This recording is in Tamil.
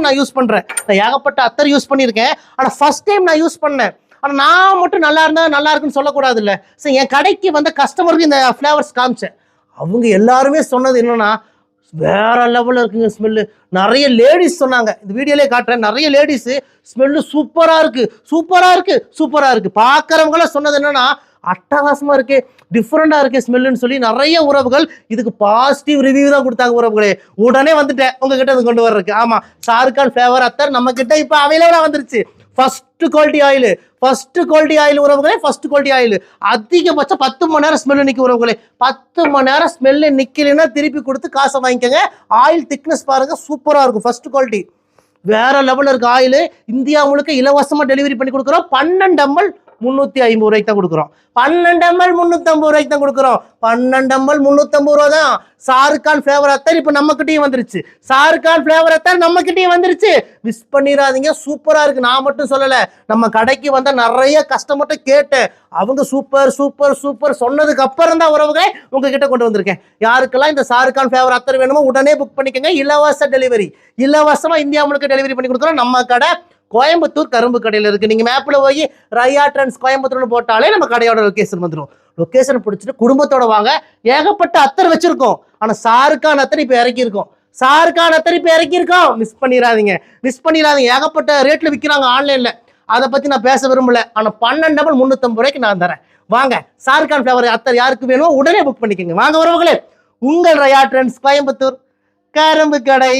நான் யூஸ் பண்றேன். நான் ஏகப்பட்ட அத்தர் யூஸ் பண்ணியிருக்கேன். ஆனா ஃபர்ஸ்ட் டைம் நான் யூஸ் பண்ணேன். ஆனா நான் மட்டும் நல்லா இருந்தா நல்லா இருக்குன்னு சொல்லக்கூடாது இல்ல. சரி, என் கடைக்கு வந்த கஸ்டமருக்கு இந்த ஃபிளேவர்ஸ் காமிச்சேன். அவங்க எல்லாருமே சொன்னது என்னன்னா, வேற லெவல்ல இருக்குங்க ஸ்மெல்லு. நிறைய லேடிஸ் சொன்னாங்க, இந்த வீடியோலயே காட்டுறேன். நிறைய லேடிஸ் ஸ்மெல்லு சூப்பரா இருக்கு, சூப்பரா இருக்கு, சூப்பரா இருக்கு. பாக்குறவங்க சொன்னது என்னன்னா, அட்டகாசமா இருக்கு, டிஃப்ரெண்டா இருக்கு ஸ்மெல்லுன்னு சொல்லி நிறைய உறவுகள் இதுக்கு பாசிட்டிவ் ரிவ்யூ தான் கொடுத்தாங்க. உறவுகளே, உடனே வந்துட்டேன் உங்ககிட்ட இது கொண்டு வர்றதுக்கு. ஆமா, ஷாருக்கான் ஃபிளேவர் அத்தர் நம்ம கிட்ட இப்ப அவைலபிளா வந்துருச்சு. First quality oil, first quality oil உறவுகளே, ஃபர்ஸ்ட் குவாலிட்டி ஆயில். அதிகபட்சம் 10 மணி நேரம் ஸ்மெல்லு நிற்கும் உறவுகளே. 10 மணி நேரம் ஸ்மெல்லு நிக்கலைன்னா திருப்பி கொடுத்து காசை வாங்கிக்கோங்க. ஆயில் திக்னஸ் பாருங்க, சூப்பரா இருக்கும். ஃபர்ஸ்ட் குவாலிட்டி வேற லெவல்ல இருக்கு. ஆயில் இந்தியா முழுக்க இலவசமா டெலிவரி பண்ணி கொடுக்குறோம். 12 ml 350 ரூபாய்க்கு தான் கொடுக்குறோம். 12 ml 350 ரூபாய்க்கு தான் கொடுக்குறோம். 12 ml 350 ரூபா தான். ஷாருக்கான் ஃபிளேவர் அத்தர் இப்ப நம்ம கிட்டயும் வந்துருச்சு. ஷாருக்கான் ஃபிளேவர் அத்தர் நம்ம கிட்டயும் வந்துருச்சு. மிஸ் பண்ணிடாதீங்க, சூப்பரா இருக்கு. நான் மட்டும் சொல்லல, நம்ம கடைக்கு வந்த நிறைய கஸ்டமர்ட்ட கேட்டேன். அவங்க சூப்பர் சூப்பர் சூப்பர் சொன்னதுக்கு அப்புறம் தான் உறவுகளை உங்ககிட்ட கொண்டு வந்திருக்கேன். யாருக்கெல்லாம் இந்த ஷாருக்கான் ஃபிளேவர் அத்தர் வேணுமோ உடனே புக் பண்ணிக்கோங்க. இலவச டெலிவரி, இலவசமா இந்தியா முழுக்க டெலிவரி பண்ணி கொடுக்குறோம். நம்ம கடை கோயம்புத்தூர் கரும்பு கடையில் இருக்கு. நீங்க மேப்ல போய் ரையா ட்ரெண்ட்ஸ் கோயம்புத்தூர்னு போட்டாலே நம்ம கடையோட லொகேஷன் வந்துடும். லொகேஷன் பிடிச்சிட்டு குடும்பத்தோட வாங்க. ஏகப்பட்ட அத்தர் வச்சிருக்கோம். ஆனா ஷாருக்கான் அத்தர் இப்ப இறக்கி இருக்கோம். ஷாருக்கான் அத்தர் இப்ப இறக்கி இருக்கோம். மிஸ் பண்ணிடாதீங்க, மிஸ் பண்ணிடாதீங்க. ஏகப்பட்ட ரேட்ல விற்கிறாங்க ஆன்லைன்ல. அதை பத்தி நான் பேச விரும்பல. ஆனா 12 ml 350 ரூபாய்க்கு நான் தரேன். வாங்க, ஷாருக்கான் ஃபிளேவர் அத்தர் யாருக்கு வேணுமோ உடனே புக் பண்ணிக்கோங்க. வாங்க உறவுகளே, உங்கள் ரையா ட்ரெண்ட்ஸ் கோயம்புத்தூர் கரும்பு கடை.